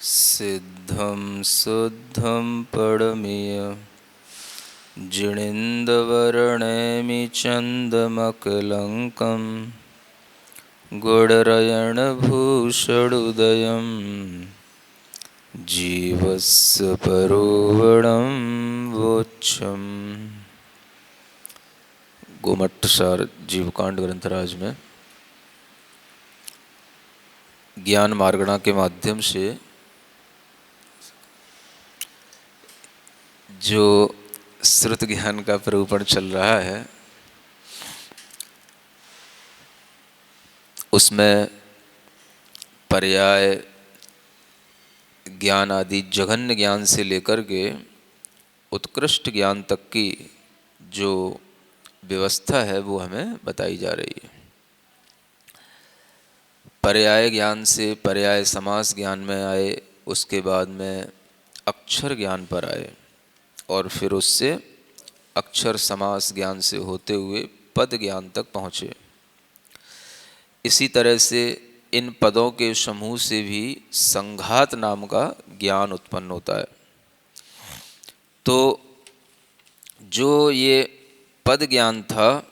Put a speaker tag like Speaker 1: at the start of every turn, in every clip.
Speaker 1: सिद्धं शुद्धं परमीय जिणेन्द्रवर्णेमि चन्दमकलङ्कं गुडरयणभूषणोदयं जीवस्य परोवणं वोच्छम्। गोमट्टसार जीवकांड ग्रंथराज में ज्ञान मार्गणा के माध्यम से जो श्रुत ज्ञान का प्ररूपण चल रहा है, उसमें पर्याय ज्ञान आदि जघन्य ज्ञान से लेकर के उत्कृष्ट ज्ञान तक की जो व्यवस्था है वो हमें बताई जा रही है। पर्याय ज्ञान से पर्याय समास ज्ञान में आए, उसके बाद में अक्षर ज्ञान पर आए और फिर उससे अक्षर समास ज्ञान से होते हुए पद ज्ञान तक पहुँचे। इसी तरह से इन पदों के समूह से भी संघात नाम का ज्ञान उत्पन्न होता है। तो जो ये पद ज्ञान था,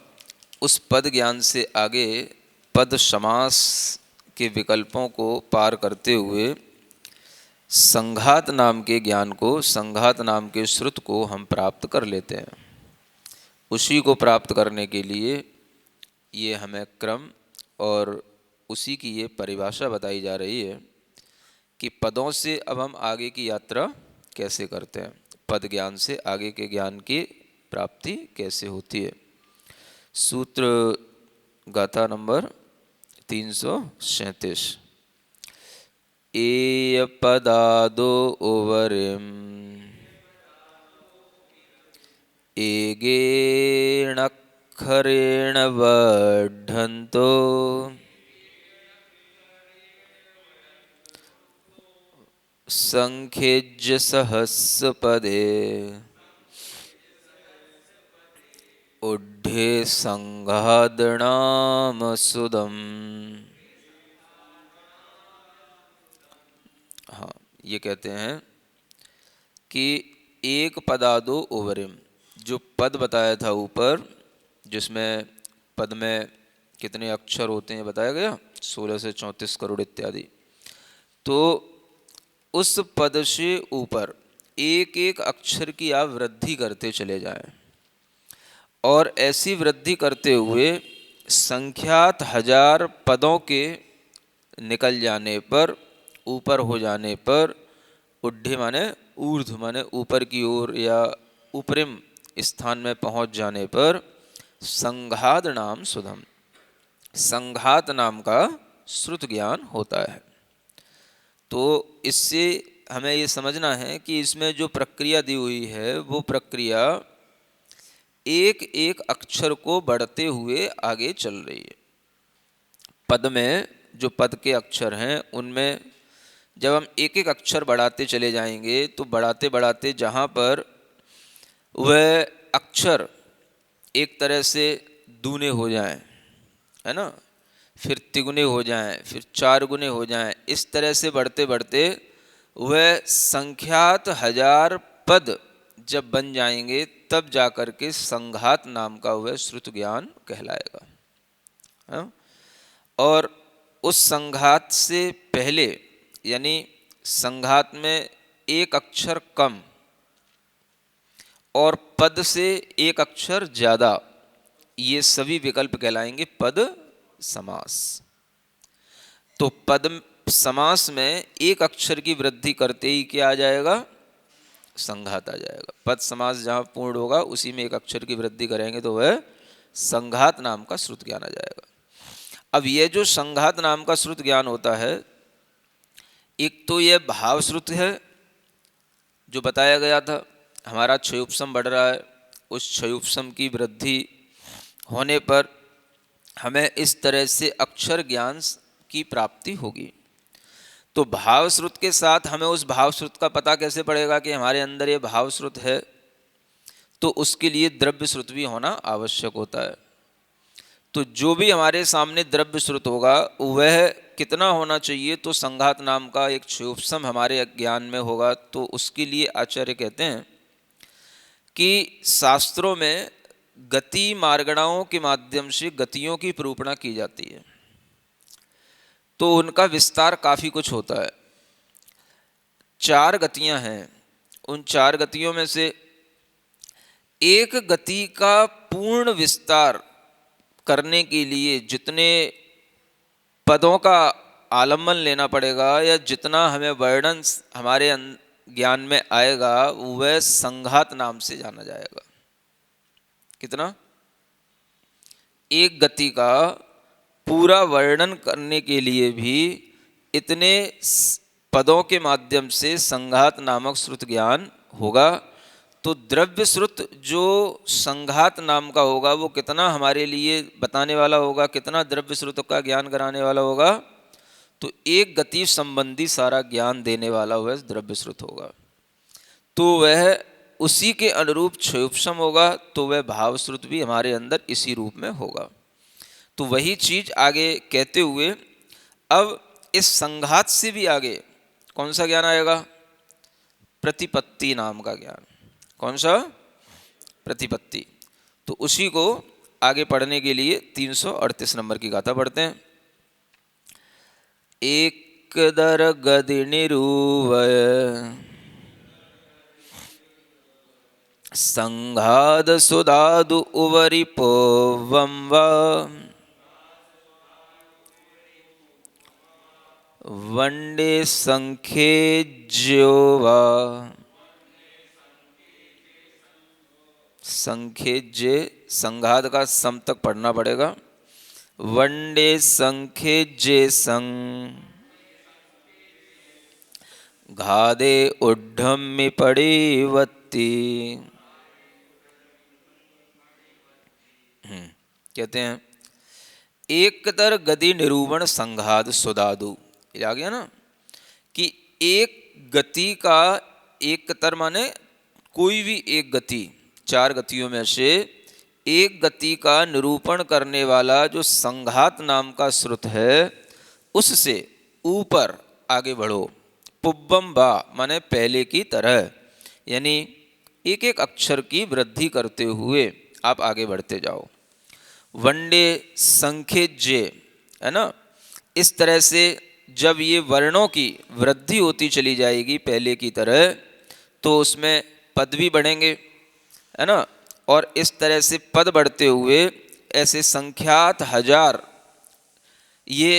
Speaker 1: उस पद ज्ञान से आगे पद समास के विकल्पों को पार करते हुए संघात नाम के ज्ञान को, संघात नाम के श्रुत को हम प्राप्त कर लेते हैं। उसी को प्राप्त करने के लिए ये हमें क्रम और उसी की ये परिभाषा बताई जा रही है कि पदों से अब हम आगे की यात्रा कैसे करते हैं, पद ज्ञान से आगे के ज्ञान की प्राप्ति कैसे होती है। सूत्र गाथा नंबर 337। एय पदादो ओवरिम एगेणक्षरेण वर्धन्तो संख्यज्य सहस्रपदे ऊढे संघादनाम सुदम। हाँ, ये कहते हैं कि एक पदादो ओवरिम, जो पद बताया था ऊपर, जिसमें पद में कितने अक्षर होते हैं बताया गया, 16 से 34 करोड़ इत्यादि। तो उस पद से ऊपर एक एक अक्षर की आप वृद्धि करते चले जाएं और ऐसी वृद्धि करते हुए संख्यात 1000 पदों के निकल जाने पर, ऊपर हो जाने पर, ऊढ़े माने ऊर्ध्व माने ऊपर की ओर या उपरिम स्थान में पहुंच जाने पर संघात नाम सुधम, संघात नाम का श्रुत ज्ञान होता है। तो इससे हमें ये समझना है कि इसमें जो प्रक्रिया दी हुई है वो प्रक्रिया एक एक अक्षर को बढ़ते हुए आगे चल रही है। पद में जो पद के अक्षर हैं उनमें जब हम एक एक अक्षर बढ़ाते चले जाएंगे तो बढ़ाते बढ़ाते जहाँ पर वह अक्षर एक तरह से दूने हो जाएं, है ना, फिर तिगुने हो जाएं, फिर 4 गुने हो जाएं, इस तरह से बढ़ते बढ़ते वह संख्यात 1000 पद जब बन जाएंगे तब जाकर के संघात नाम का वह श्रुत ज्ञान कहलाएगा। हाँ? और उस संघात से पहले, यानी संघात में एक अक्षर कम और पद से एक अक्षर ज्यादा, ये सभी विकल्प कहलाएंगे पद समास। तो पद समास में एक अक्षर की वृद्धि करते ही क्या आ जाएगा, संघात आ जाएगा। पद समास जहाँ पूर्ण होगा उसी में एक अक्षर की वृद्धि करेंगे तो वह संघात नाम का श्रुत ज्ञान आ जाएगा। अब ये जो संघात नाम का श्रुत ज्ञान होता है, एक तो यह भाव श्रुत है जो बताया गया था, हमारा क्षयोपसम बढ़ रहा है, उस क्षयोपसम की वृद्धि होने पर हमें इस तरह से अक्षर ज्ञान की प्राप्ति होगी। तो भाव श्रुत के साथ हमें उस भाव श्रुत का पता कैसे पड़ेगा कि हमारे अंदर ये भाव श्रुत है, तो उसके लिए द्रव्य श्रुत भी होना आवश्यक होता है। तो जो भी हमारे सामने द्रव्य श्रुत होगा वह कितना होना चाहिए, तो संघात नाम का एक क्षयोपम हमारे ज्ञान में होगा। तो उसके लिए आचार्य कहते हैं कि शास्त्रों में गति मार्गणाओं के माध्यम से गतियों की निरूपणा की जाती है, तो उनका विस्तार काफ़ी कुछ होता है। 4 गतियां हैं, उन 4 गतियों में से एक गति का पूर्ण विस्तार करने के लिए जितने पदों का आलम्बन लेना पड़ेगा या जितना हमें वर्णन हमारे ज्ञान में आएगा, वह संघात नाम से जाना जाएगा। कितना? एक गति का पूरा वर्णन करने के लिए भी इतने पदों के माध्यम से संघात नामक श्रुत ज्ञान होगा। तो द्रव्य श्रुत जो संघात नाम का होगा वो कितना हमारे लिए बताने वाला होगा, कितना द्रव्य श्रुत का ज्ञान कराने वाला होगा, तो एक गति संबंधी सारा ज्ञान देने वाला वह द्रव्य श्रुत होगा। तो वह उसी के अनुरूप क्षयोपम होगा, तो वह भाव श्रुत भी हमारे अंदर इसी रूप में होगा। तो वही चीज आगे कहते हुए अब इस संघात से भी आगे कौन सा ज्ञान आएगा? प्रतिपत्ति नाम का ज्ञान। कौन सा? प्रतिपत्ति। तो उसी को आगे पढ़ने के लिए 338 नंबर की गाथा पढ़ते हैं। एक दर गदि निरूवय संघाद सुदादु उवरि पोवं वा वंडे संख्ये ज्यो वा। संख्येज्य संघात का सम तक पढ़ना पड़ेगा। वंडे संख्येज्य संग घादे उड्ढम्मि पड़ेवत्ति। कहते हैं एक तर गति निरूपण संघात सुदादु। ये आ गया ना कि एक गति का, एक तर माने कोई भी एक गति, 4 गतियों में से एक गति का निरूपण करने वाला जो संघात नाम का श्रुत है, उससे ऊपर आगे बढ़ो। पुब्बम बा माने पहले की तरह, यानी एक एक अक्षर की वृद्धि करते हुए आप आगे बढ़ते जाओ। वंडे संख्येज्य है ना, इस तरह से जब ये वर्णों की वृद्धि होती चली जाएगी पहले की तरह, तो उसमें पद भी बढ़ेंगे, है ना। और इस तरह से पद बढ़ते हुए ऐसे संख्यात 1000 ये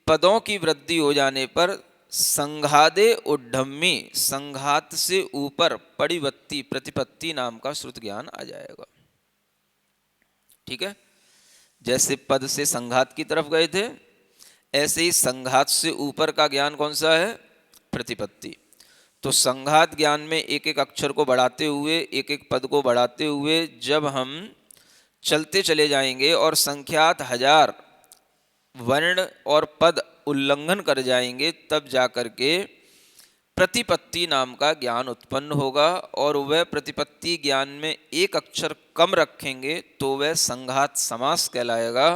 Speaker 1: पदों की वृद्धि हो जाने पर संघादे उड्ढम्मी, संघात से ऊपर पड़िवत्ति प्रतिपत्ति नाम का श्रुत ज्ञान आ जाएगा। ठीक है, जैसे पद से संघात की तरफ गए थे, ऐसे ही संघात से ऊपर का ज्ञान कौन सा है? प्रतिपत्ति। तो संघात ज्ञान में एक एक अक्षर को बढ़ाते हुए, एक एक पद को बढ़ाते हुए जब हम चलते चले जाएंगे और संख्यात 1000 वर्ण और पद उल्लंघन कर जाएंगे, तब जाकर के प्रतिपत्ति नाम का ज्ञान उत्पन्न होगा। और वह प्रतिपत्ति ज्ञान में एक अक्षर कम रखेंगे तो वह संघात समास कहलाएगा,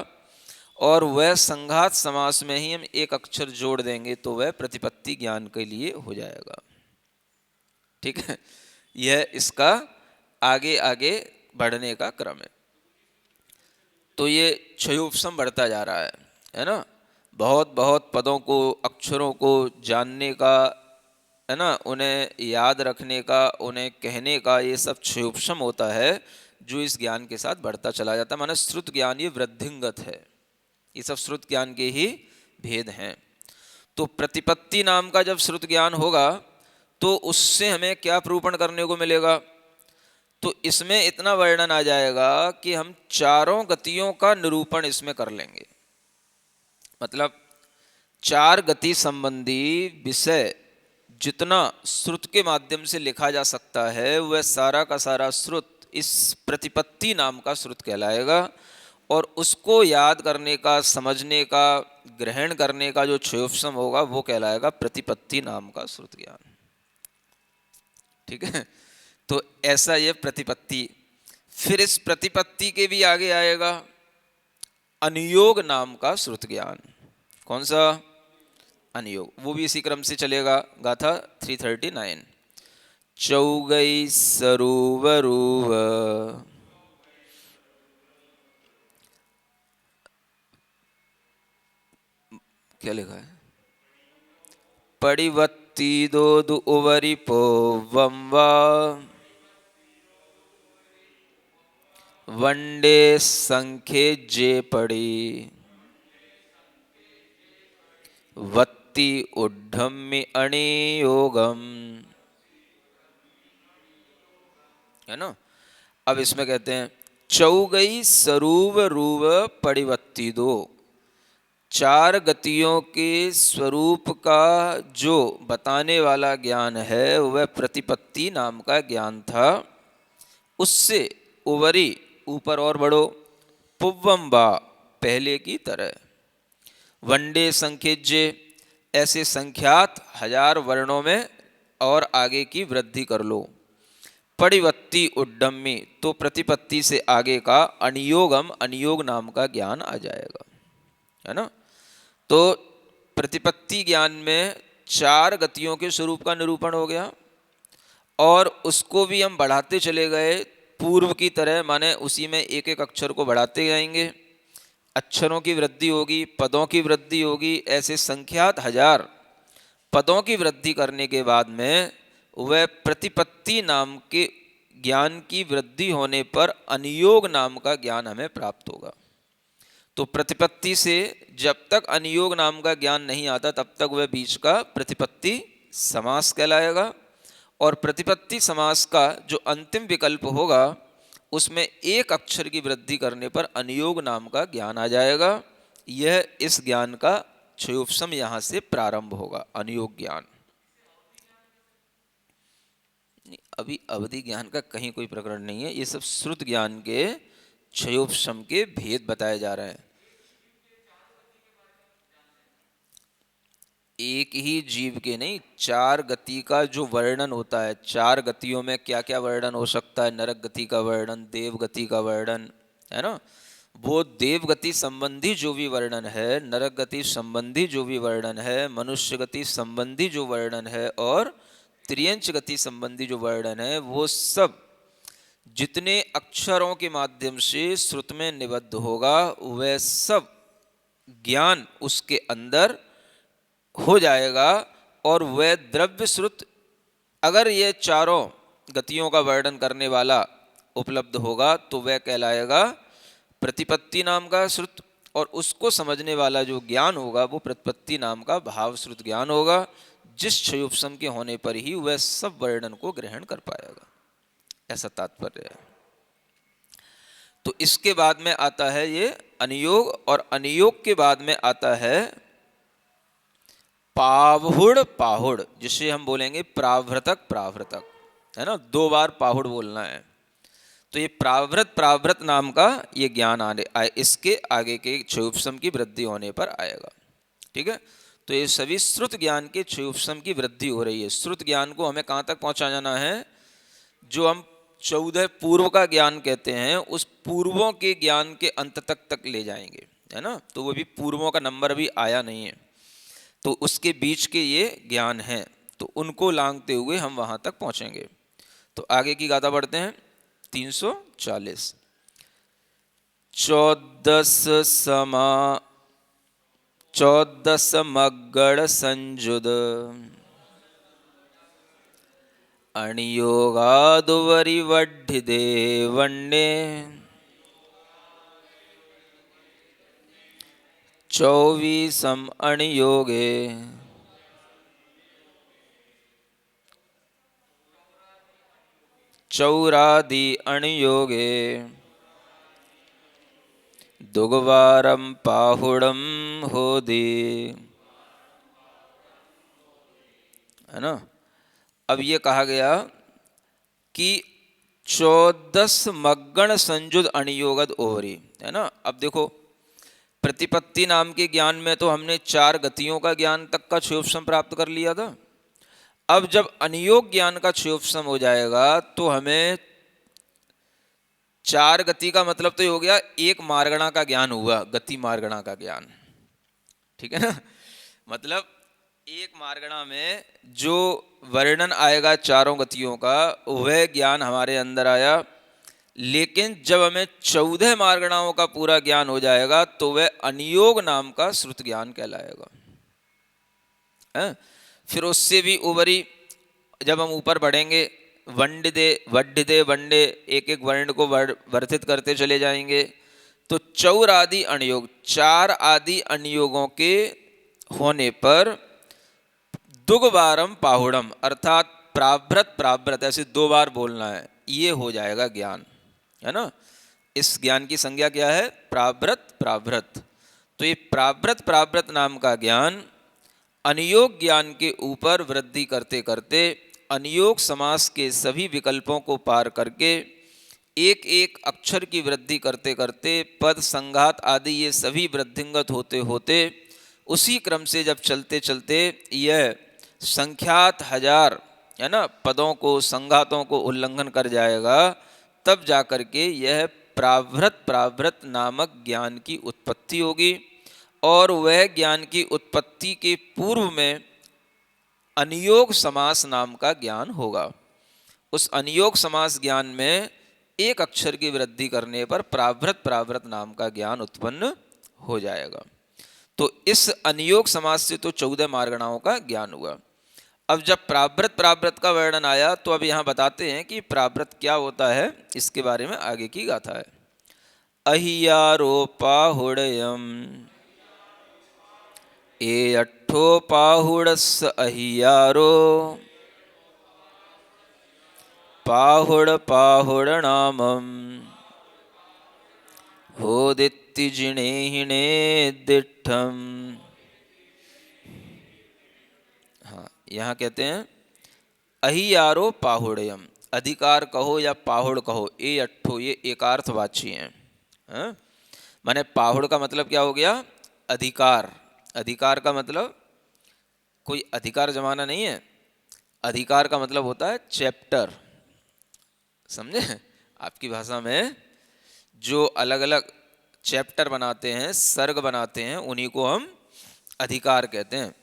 Speaker 1: और वह संघात समास में ही हम एक अक्षर जोड़ देंगे तो वह प्रतिपत्ति ज्ञान के लिए हो जाएगा। ठीक है, यह इसका आगे आगे बढ़ने का क्रम है। तो ये क्षयोपम बढ़ता जा रहा है ना। बहुत बहुत पदों को, अक्षरों को जानने का, है ना, उन्हें याद रखने का, उन्हें कहने का, ये सब क्षयोपम होता है जो इस ज्ञान के साथ बढ़ता चला जाता है। माने श्रुत ज्ञान ये वृद्धिंगत है, ये सब श्रुत ज्ञान के ही भेद हैं। तो प्रतिपत्ति नाम का जब श्रुत ज्ञान होगा तो उससे हमें क्या प्रूपण करने को मिलेगा? तो इसमें इतना वर्णन आ जाएगा कि हम 4 गतियों का निरूपण इसमें कर लेंगे। मतलब 4 गति संबंधी विषय जितना श्रुत के माध्यम से लिखा जा सकता है, वह सारा का सारा श्रुत इस प्रतिपत्ति नाम का श्रुत कहलाएगा। और उसको याद करने का, समझने का, ग्रहण करने का जो क्षयोपम होगा वो कहलाएगा प्रतिपत्ति नाम का श्रुत ज्ञान। ठीक है, तो ऐसा ये प्रतिपत्ति। फिर इस प्रतिपत्ति के भी आगे आएगा अनुयोग नाम का श्रुत ज्ञान। कौन सा? अनियोग। वो भी इसी क्रम से चलेगा। गाथा 339। चौगई सरूवरूव, क्या लिखा है? पड़िवत्ती दो दु उवरी पो वम्वा, वंडे संख्ये जे पड़ी, वत्ती उड्ढम्मि अणियोगम। है ना? अब इसमें कहते हैं चौगई सरूव रूव पड़िवत्ती दो। चार गतियों के स्वरूप का जो बताने वाला ज्ञान है वह प्रतिपत्ति नाम का ज्ञान था। उससे उवरी, ऊपर और बढ़ो, पुव्वम्बा, पहले की तरह, वंडे संख्यज्य, ऐसे संख्यात 1000 वर्णों में और आगे की वृद्धि कर लो। पड़िवत्ती उड्डम्मी, तो प्रतिपत्ति से आगे का अनियोगम, अनियोग नाम का ज्ञान आ जाएगा। है ना? तो प्रतिपत्ति ज्ञान में चार गतियों के स्वरूप का निरूपण हो गया और उसको भी हम बढ़ाते चले गए पूर्व की तरह, माने उसी में एक एक अक्षर को बढ़ाते जाएंगे, अक्षरों की वृद्धि होगी, पदों की वृद्धि होगी, ऐसे संख्यात 1000 पदों की वृद्धि करने के बाद में वह प्रतिपत्ति नाम के ज्ञान की वृद्धि होने पर अनियोग नाम का ज्ञान हमें प्राप्त होगा। तो प्रतिपत्ति से जब तक अनियोग नाम का ज्ञान नहीं आता तब तक वह बीच का प्रतिपत्ति समास कहलाएगा, और प्रतिपत्ति समास का जो अंतिम विकल्प होगा उसमें एक अक्षर की वृद्धि करने पर अनियोग नाम का ज्ञान आ जाएगा। यह इस ज्ञान का क्षयोपशम यहाँ से प्रारंभ होगा, अनियोग ज्ञान। अभी अवधि ज्ञान का कहीं कोई प्रकरण नहीं है, ये सब श्रुत ज्ञान के क्षयोपशम के भेद बताए जा रहे हैं। एक ही जीव के नहीं, चार गति का जो वर्णन होता है, चार गतियों में क्या क्या वर्णन हो सकता है, नरक गति का वर्णन, देव गति का वर्णन, है ना? वो देव गति संबंधी जो भी वर्णन है, नरक गति संबंधी जो भी वर्णन है, मनुष्य गति संबंधी जो वर्णन है और त्रियंच गति संबंधी जो वर्णन है, वो सब जितने अक्षरों के माध्यम से श्रुत में निबद्ध होगा वह सब ज्ञान उसके अंदर हो जाएगा। और वह द्रव्य श्रुत, अगर ये चारों गतियों का वर्णन करने वाला उपलब्ध होगा तो वह कहलाएगा प्रतिपत्ति नाम का श्रुत, और उसको समझने वाला जो ज्ञान होगा वो प्रतिपत्ति नाम का भाव श्रुत ज्ञान होगा, जिस क्षयोपशम के होने पर ही वह सब वर्णन को ग्रहण कर पाएगा, ऐसा तात्पर्य है। तो इसके बाद में आता है ये अनियोग, और अनियोग के बाद में आता है पावहुड़ पाहुड़, जिसे हम बोलेंगे प्रावृतक प्रावृतक, है ना? 2 बार पाहुड़ बोलना है। तो ये प्रावृत प्रावृत नाम का ये ज्ञान इसके आगे के क्षयोपशम की वृद्धि होने पर आएगा। ठीक है? तो ये सभी श्रुत ज्ञान के क्षयोपशम की वृद्धि हो रही है। श्रुत ज्ञान को हमें कहाँ तक पहुँचा जाना है? जो हम 14 पूर्व का ज्ञान कहते हैं उस पूर्वों के ज्ञान के अंत तक ले जाएंगे, है ना? तो वो भी पूर्वों का नंबर अभी आया नहीं है, तो उसके बीच के ये ज्ञान हैं, तो उनको लांघते हुए हम वहां तक पहुंचेंगे। तो आगे की गाथा पढ़ते हैं 340। 14 मग्गड़ संजुद, अणियोगादुवरि वड्ढिदे वंडे, 24 अणियोगे, चौरादि अणियोगे, दुग्वारम पाहुड़म होदि। है ना? अब ये कहा गया कि 14 मग्गण संजुद अणियोगद ओवरी, है ना? अब देखो, प्रतिपत्ति नाम के ज्ञान में तो हमने 4 गतियों का ज्ञान तक का क्षयोपशम प्राप्त कर लिया था। अब जब अनियोग ज्ञान का क्षयोपशम हो जाएगा तो हमें 4 गति का मतलब तो ये हो गया, एक मार्गणा का ज्ञान हुआ, गति मार्गणा का ज्ञान। ठीक है ना। मतलब एक मार्गणा में जो वर्णन आएगा चारों गतियों का वह ज्ञान हमारे अंदर आया, लेकिन जब हमें 14 मार्गणाओं का पूरा ज्ञान हो जाएगा तो वह अनियोग नाम का श्रुत ज्ञान कहलाएगा। फिर उससे भी ऊपरी जब हम ऊपर बढ़ेंगे, वंडे वड्डे वंडे, एक एक वर्ण को वर्धित करते चले जाएंगे, तो चौर आदि अनियोग, 4 आदि अनियोगों के होने पर दुगवारम पाहुड़म अर्थात प्राभृत प्राभृत, ऐसे 2 बार बोलना है, ये हो जाएगा ज्ञान, है ना। इस ज्ञान की संज्ञा क्या है? प्राभृत प्राभृत। तो ये प्राभृत प्राभृत नाम का ज्ञान अनियोग ज्ञान के ऊपर वृद्धि करते करते अनियोग समास के सभी विकल्पों को पार करके एक एक अक्षर की वृद्धि करते करते पद संघात आदि ये सभी वृद्धिंगत होते होते उसी क्रम से जब चलते चलते यह संख्यात 1000, है ना, पदों को संघातों को उल्लंघन कर जाएगा, तब जाकर के यह प्राभृत प्राभृत नामक ज्ञान की उत्पत्ति होगी। और वह ज्ञान की उत्पत्ति के पूर्व में अनियोग समास नाम का ज्ञान होगा। उस अनियोग समास ज्ञान में एक अक्षर की वृद्धि करने पर प्राभृत प्राभृत नाम का ज्ञान उत्पन्न हो जाएगा। तो इस अनियोग समास से तो 14 मार्गणाओं का ज्ञान हुआ। अब जब प्राभृत प्राभृत का वर्णन आया तो अब यहाँ बताते हैं कि प्राभृत क्या होता है, इसके बारे में आगे की गाथा है। अहियारोपाहुड़यम ए अट्ठो पाहुड़स अहियारो पाहुड़ पाहुड़ नामम होदित्ति जिणे हिणे दिठम। हाँ, यहाँ कहते हैं अहियारो पाहुड़यम, अधिकार कहो या पाहुड़ कहो, ए अट्ठो ये एकार्थवाची हैं। माने पाहुड़ का मतलब क्या हो गया? अधिकार। अधिकार का मतलब कोई अधिकार जमाना नहीं है, अधिकार का मतलब होता है चैप्टर, समझे? आपकी भाषा में जो अलग अलग चैप्टर बनाते हैं, सर्ग बनाते हैं, उन्हीं को हम अधिकार कहते हैं।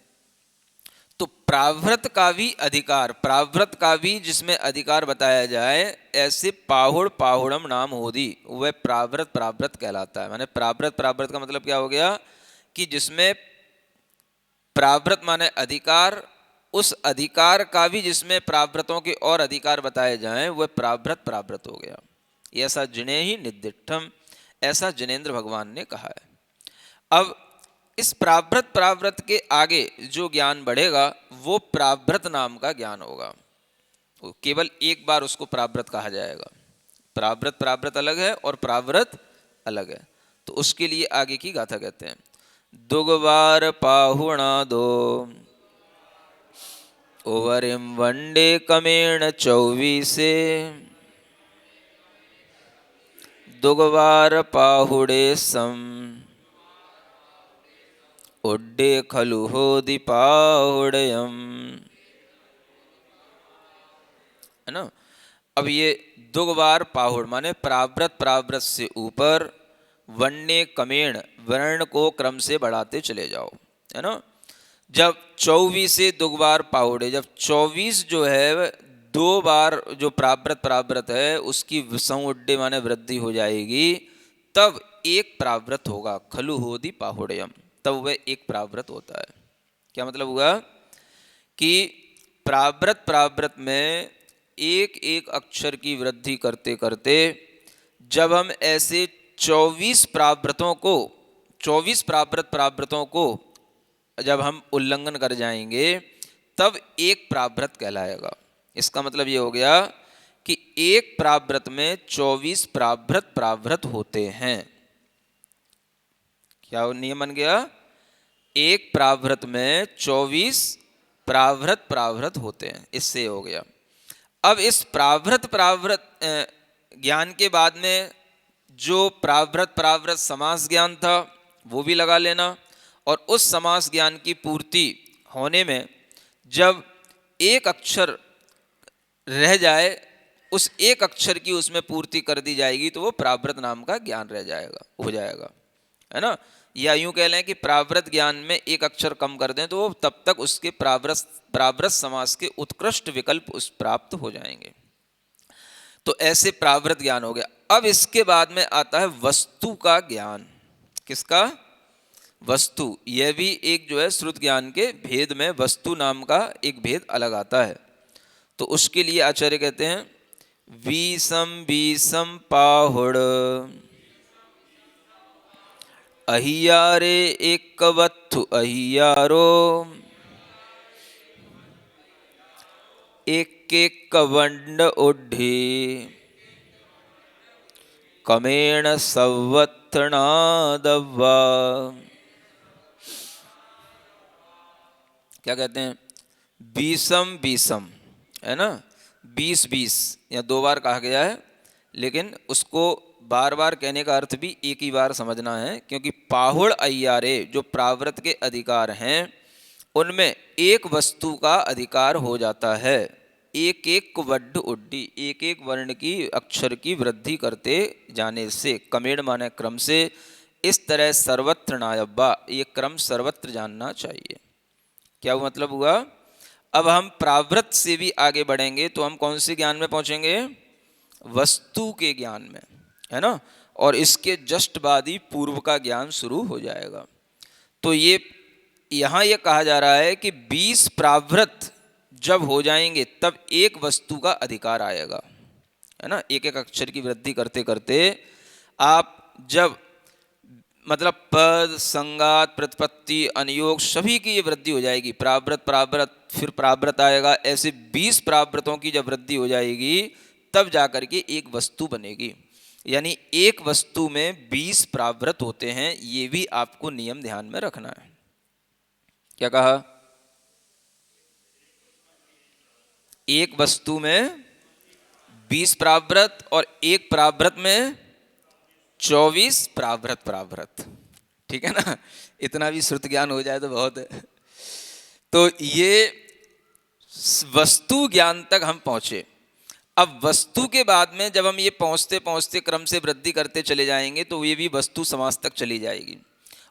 Speaker 1: तो प्राभृत का भी अधिकार, प्राभृत का भी जिसमें अधिकार बताया जाए, ऐसे पाहुड़ पाहुड़म नाम होदी, वह प्राभृत प्राभृत कहलाता है। माने प्राभृत प्राभृत का मतलब क्या हो गया कि जिसमें प्राभृत माने अधिकार, उस अधिकार का भी जिसमें प्राभृतों के और अधिकार बताए जाएं, वह प्राभृत प्राभृत हो गया। ऐसा जिने ही निदिष्टम, ऐसा जिनेन्द्र भगवान ने कहा है। अब इस प्राभृत प्राभृत के आगे जो ज्ञान बढ़ेगा वो प्राभृत नाम का ज्ञान होगा। केवल एक बार उसको प्राभृत कहा जाएगा। प्राभृत प्राभृत अलग है और प्राभृत अलग है। तो उसके लिए आगे की गाथा कहते हैं। दुगवार पाहुणा दो ओवरिम वंडे कमेण 24 दुगवार पाहुड़े सम उड्डे खलु हो दीपाहुड़यम, है ना। अब ये दुगवार पाहुड़ माने प्राभृत प्राभृत से ऊपर, वन्य कमेण वर्ण को क्रम से बढ़ाते चले जाओ, है ना। जब 24 से दुगवार पाहुड़े, जब 24 जो है 2 बार जो प्राभृत प्राभृत है उसकी समुड्डे माने वृद्धि हो जाएगी, तब एक प्राभृत होगा। खलु होदी पाहुड़यम, तब वह एक प्राभृत होता है। क्या मतलब हुआ कि प्राभृत प्राभृत में एक एक अक्षर की वृद्धि करते करते जब हम ऐसे 24 प्राभृतों को, 24 प्राभृत प्राभृतों को जब हम उल्लंघन कर जाएंगे तब एक प्राभृत कहलाएगा। इसका मतलब ये हो गया कि एक प्राभृत में 24 प्राभृत प्राभृत होते हैं। क्या नियम बन गया? एक प्राभृत में 24 प्राभृत प्राभृत होते हैं। इससे हो गया। अब इस प्राभृत प्राभृत ज्ञान के बाद में जो प्राभृत प्राभृत समास ज्ञान था वो भी लगा लेना, और उस समास ज्ञान की पूर्ति होने में जब एक अक्षर रह जाए, उस एक अक्षर की उसमें पूर्ति कर दी जाएगी तो वो प्राभृत नाम का ज्ञान रह जाएगा, हो जाएगा, है ना। या यूं कह लें कि प्रावृत ज्ञान में एक अक्षर कम कर दें तो वो तब तक उसके प्रावृत समास के उत्कृष्ट विकल्प उस प्राप्त हो जाएंगे। तो ऐसे प्रावृत ज्ञान हो गया। अब इसके बाद में आता है वस्तु का ज्ञान। किसका? वस्तु। यह भी एक जो है श्रुत ज्ञान के भेद में वस्तु नाम का एक भेद अलग आता है। तो उसके लिए आचार्य कहते हैं वीसम वीसम पाहुड़ अहियारे एक वत्थु अहियारो एक एक कवंड ओढ़े कमेण सवत्थनादव्वा। क्या कहते हैं? बीसम बीसम, है ना, 20-20 या 2 बार कहा गया है, लेकिन उसको बार बार कहने का अर्थ भी एक ही बार समझना है, क्योंकि पाहुड़ अय्यारे जो प्रावृत के अधिकार हैं उनमें एक वस्तु का अधिकार हो जाता है। एक एक वड्ढ उड्डी, एक एक वर्ण की अक्षर की वृद्धि करते जाने से, कमेड़ माने क्रम से, इस तरह सर्वत्र नायब्बा, ये क्रम सर्वत्र जानना चाहिए। क्या वो मतलब हुआ? अब हम प्रावृत से भी आगे बढ़ेंगे तो हम कौन से ज्ञान में पहुंचेंगे? वस्तु के ज्ञान में, है ना। और इसके जस्ट बाद ही पूर्व का ज्ञान शुरू हो जाएगा। तो ये यहाँ ये कहा जा रहा है कि 20 प्रावृत जब हो जाएंगे तब एक वस्तु का अधिकार आएगा, है ना। एक एक अक्षर की वृद्धि करते करते आप जब मतलब पद, संगात, प्रतिपत्ति, अनुयोग सभी की ये वृद्धि हो जाएगी। प्रावृत प्रावृत फिर प्रावृत आएगा, ऐसे 20 प्रावृतों की जब वृद्धि हो जाएगी तब जाकर के एक वस्तु बनेगी। यानी एक वस्तु में 20 प्रावृत होते हैं, ये भी आपको नियम ध्यान में रखना है। क्या कहा? एक वस्तु में 20 प्रावृत और एक प्रावृत में 24 प्रावृत। ठीक है ना। इतना भी श्रुत ज्ञान हो जाए तो बहुत है। तो ये वस्तु ज्ञान तक हम पहुंचे। अब वस्तु के बाद में जब हम ये पहुंचते पहुंचते क्रम से वृद्धि करते चले जाएंगे तो ये भी वस्तु समास तक चली जाएगी,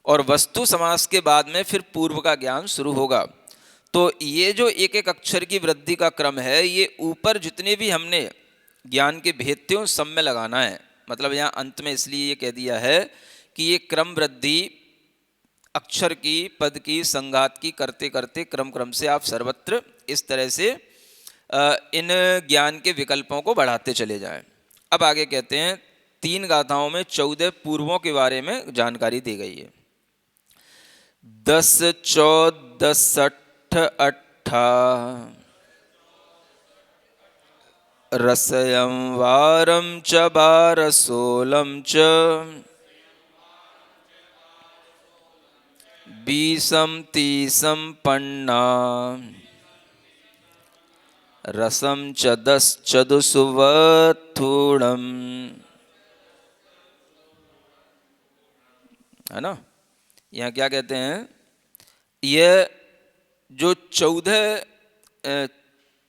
Speaker 1: और वस्तु समास के बाद में फिर पूर्व का ज्ञान शुरू होगा। तो ये जो एक एक अक्षर की वृद्धि का क्रम है, ये ऊपर जितने भी हमने ज्ञान के भेद थे उन सब में लगाना है। मतलब यहाँ अंत में इसलिए ये कह दिया है कि ये क्रम वृद्धि अक्षर की, पद की, संघात की करते करते क्रम से आप सर्वत्र इस तरह से इन ज्ञान के विकल्पों को बढ़ाते चले जाएं। अब आगे कहते हैं 3 गाथाओं में 14 पूर्वों के बारे में जानकारी दी गई है। 10, 14, 16, 18 रसयं वारं च बारसोलं च 20, 30 पन्ना रसम च 10 चदुसुवत्थूणम्। है ना। यहाँ क्या कहते हैं? यह जो 14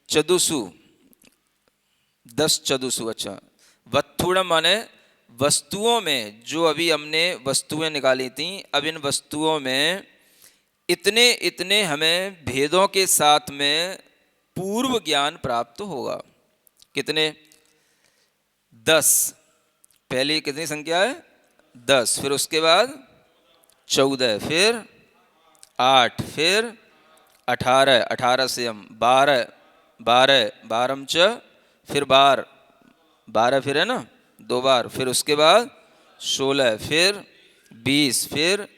Speaker 1: चदुसु, 10 चदुसु, अच्छा, वत्थूणम माने वस्तुओं में, जो अभी हमने वस्तुएं निकाली थी, अब इन वस्तुओं में इतने इतने हमें भेदों के साथ में पूर्व ज्ञान प्राप्त होगा। कितने? 10। पहले कितनी संख्या है? 10, फिर उसके बाद 14, फिर 8, फिर 18, 18 से हम 12, 12, 12 च फिर 12, 12 फिर है ना 2 बार, फिर उसके बाद 16, फिर 20, फिर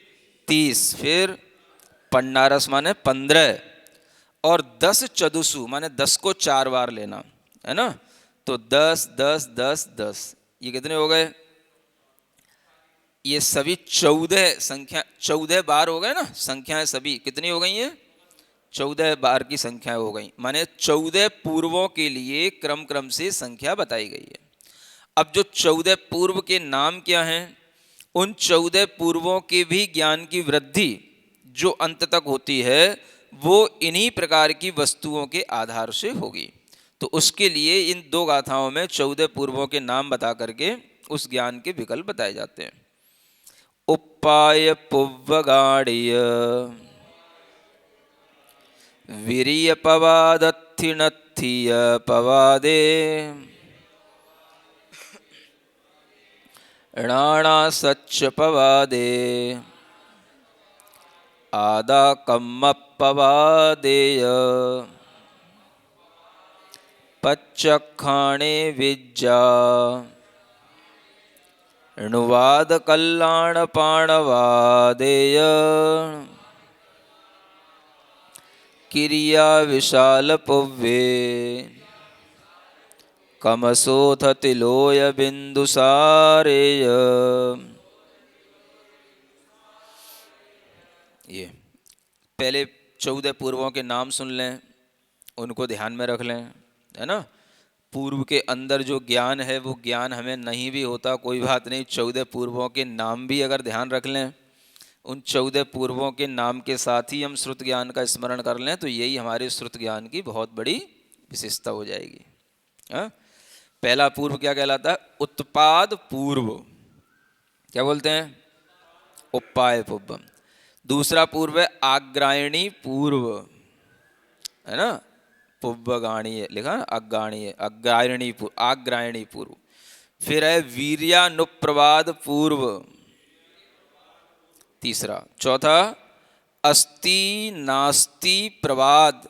Speaker 1: 30, फिर 15 माने 15, और 10 चदुसु माने 10 को 4 बार लेना, है ना। तो 10, 10, 10, 10, ये कितने हो गए? ये सभी 14 संख्या, 14 बार हो गए ना। संख्याएं सभी कितनी हो गई हैं? 14 बार की संख्याएं हो गई। माने 14 पूर्वों के लिए क्रम से संख्या बताई गई है। अब जो 14 पूर्व के नाम क्या हैं? उन 14 पूर्वों के भी ज्ञान की वृद्धि जो अंत तक होती है वो इन्हीं प्रकार की वस्तुओं के आधार से होगी। तो उसके लिए इन 2 गाथाओं में 14 पूर्वों के नाम बता करके उस ज्ञान के विकल्प बताए जाते हैं। उपाय पुव्वगाणीय वीर्य पवादत्थिनत्थिय पवादे णाणा सच्च पवादे आदा कम्म पवादेय पच्चखाणे विज्जा णुवाद कल्याण पाणवादेय किरिया विशाल पुव्वे कमसोथ तिलोय बिंदुसारेय। ये पहले 14 पूर्वों के नाम सुन लें, उनको ध्यान में रख लें, है ना। पूर्व के अंदर जो ज्ञान है वो ज्ञान हमें नहीं भी होता कोई बात नहीं, 14 पूर्वों के नाम भी अगर ध्यान रख लें, उन 14 पूर्वों के नाम के साथ ही हम श्रुत ज्ञान का स्मरण कर लें तो यही हमारे श्रुत ज्ञान की बहुत बड़ी विशेषता हो जाएगी। हाँ? पहला पूर्व क्या कहलाता है? उत्पाद पूर्व। क्या बोलते हैं? उपाय पूर्व। दूसरा पूर्व है आग्रायणी पूर्व, है ना। पुव्वगाणीय लिखा, अग्गाणीय, अग्रायणी पूर्व, आग्रायणी पूर्व। फिर है वीर्यानुप्रवाद पूर्व, तीसरा। चौथा अस्ति नास्ति प्रवाद,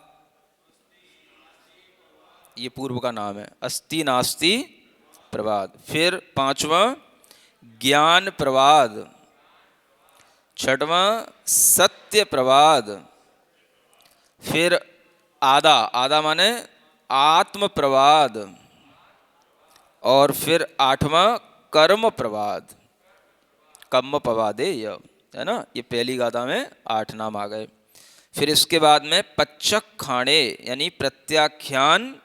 Speaker 1: ये पूर्व का नाम है, अस्ति नास्ति प्रवाद। फिर पांचवा ज्ञान प्रवाद, छठवां सत्य प्रवाद। फिर आदा, आदा माने आत्म प्रवाद। और फिर आठवां कर्म प्रवाद, कर्म प्रवादे, है ना। ये पहली गाथा में 8 नाम आ गए। फिर इसके बाद में पच्चखाणे यानी प्रत्याख्यान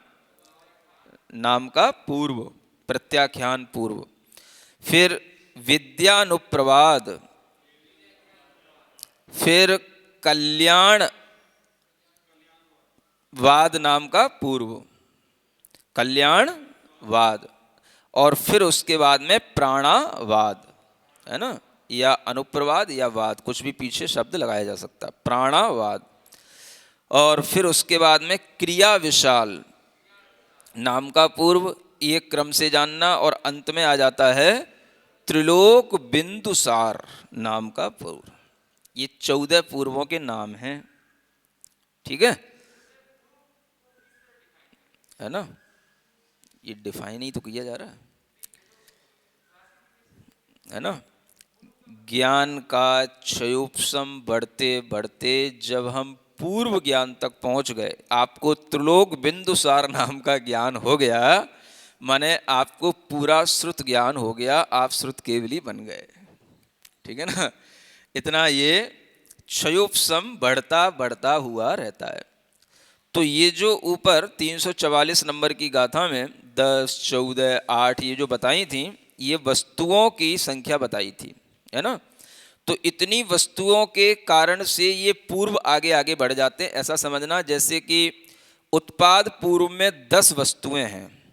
Speaker 1: नाम का पूर्व, प्रत्याख्यान पूर्व। फिर विद्यानुप्रवाद। फिर कल्याण वाद नाम का पूर्व, कल्याणवाद। और फिर उसके बाद में प्राणावाद, है ना, या अनुप्रवाद या वाद, कुछ भी पीछे शब्द लगाया जा सकता है, प्राणावाद। और फिर उसके बाद में क्रिया विशाल नाम का पूर्व, ये क्रम से जानना। और अंत में आ जाता है त्रिलोक बिंदुसार नाम का पूर्व। ये 14 पूर्वों के नाम हैं, ठीक है ना। ये डिफाइन ही तो किया जा रहा है ना। ज्ञान का क्षयोपम बढ़ते बढ़ते जब हम पूर्व ज्ञान तक पहुंच गए, आपको त्रिलोक बिंदुसार नाम का ज्ञान हो गया, माने आपको पूरा श्रुत ज्ञान हो गया, आप श्रुत केवली बन गए, ठीक है ना। इतना ये क्षयोपम बढ़ता बढ़ता हुआ रहता है। तो ये जो ऊपर 344 नंबर की गाथा में 10, 14, 8 ये जो बताई थी, ये वस्तुओं की संख्या बताई थी, है ना। तो इतनी वस्तुओं के कारण से ये पूर्व आगे आगे बढ़ जाते हैं। ऐसा समझना जैसे कि उत्पाद पूर्व में 10 वस्तुएं हैं,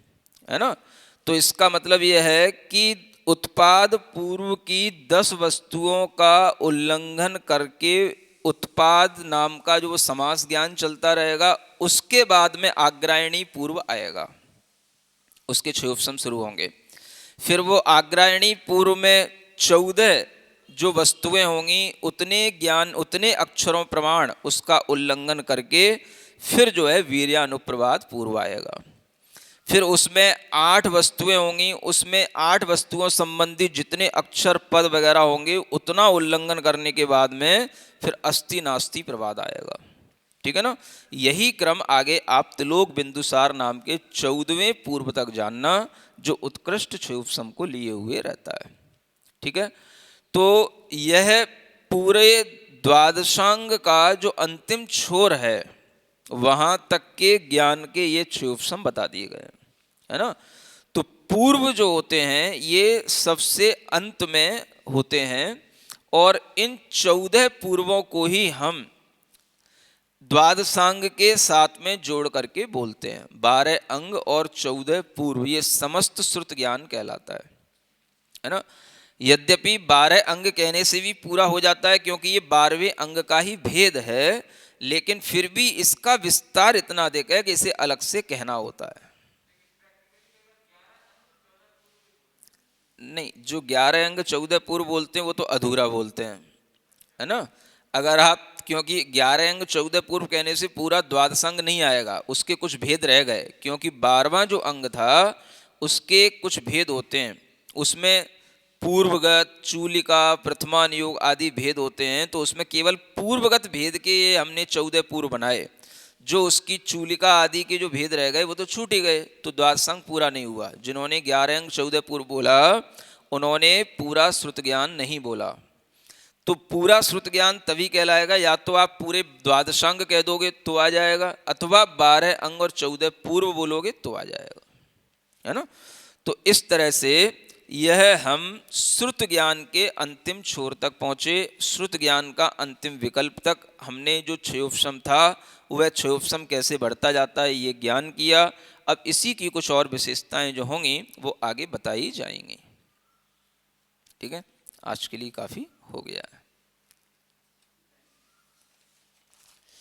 Speaker 1: है ना। तो इसका मतलब ये है कि उत्पाद पूर्व की 10 वस्तुओं का उल्लंघन करके उत्पाद नाम का जो समास ज्ञान चलता रहेगा, उसके बाद में आग्रायणी पूर्व आएगा, उसके क्षयोपम शुरू होंगे। फिर वो आग्रायणी पूर्व में 14 जो वस्तुएं होंगी, उतने ज्ञान, उतने अक्षरों प्रमाण उसका उल्लंघन करके फिर जो है वीर्यानुप्रवाद पूर्व आएगा। फिर उसमें 8 वस्तुएं होंगी, उसमें 8 वस्तुओं संबंधी जितने अक्षर पद वगैरह होंगे उतना उल्लंघन करने के बाद में फिर अस्ति नास्ति प्रवाद आएगा, ठीक है ना। यही क्रम आगे आप त्रिलोक बिंदुसार नाम के 14वें पूर्व तक जानना, जो उत्कृष्ट क्षयोपम को लिए हुए रहता है, ठीक है। तो यह पूरे द्वादशांग का जो अंतिम छोर है वहां तक के ज्ञान के ये क्षयोपम बता दिए गए, है ना। तो पूर्व जो होते हैं ये सबसे अंत में होते हैं, और इन 14 पूर्वों को ही हम द्वादशांग के साथ में जोड़ करके बोलते हैं। 12 अंग और 14 पूर्व, ये समस्त श्रुत ज्ञान कहलाता है ना। यद्यपि 12 अंग कहने से भी पूरा हो जाता है, क्योंकि ये 12वें अंग का ही भेद है, लेकिन फिर भी इसका विस्तार इतना अधिक है कि इसे अलग से कहना होता है। नहीं, जो 11 अंग 14 पूर्व बोलते हैं वो तो अधूरा बोलते हैं, है ना। अगर आप, क्योंकि 11 अंग 14 पूर्व कहने से पूरा द्वादश अंग नहीं आएगा, उसके कुछ भेद रह गए, क्योंकि 12वां जो अंग था उसके कुछ भेद होते हैं, उसमें पूर्वगत, चूलिका, प्रथमान योग आदि भेद होते हैं। तो उसमें केवल पूर्वगत भेद के हमने 14 पूर्व बनाए, जो उसकी चूलिका आदि के जो भेद रह गए वो तो छूट ही गए, तो द्वादश अंग पूरा नहीं हुआ। जिन्होंने 11 अंग 14 पूर्व बोला उन्होंने पूरा श्रुत ज्ञान नहीं बोला। तो पूरा श्रुत ज्ञान तभी कहलाएगा, या तो आप पूरे द्वादशांग कह दोगे तो आ जाएगा, अथवा 12 अंग और 14 पूर्व बोलोगे तो आ जाएगा, है ना। तो इस तरह से यह हम श्रुत ज्ञान के अंतिम छोर तक पहुँचे। श्रुत ज्ञान का अंतिम विकल्प तक हमने जो क्षयोपशम था वह क्षयोपशम कैसे बढ़ता जाता है ये ज्ञान किया। अब इसी की कुछ और विशेषताएं जो होंगी वो आगे बताई जाएंगी। ठीक है, आज के लिए काफ़ी हो गया है।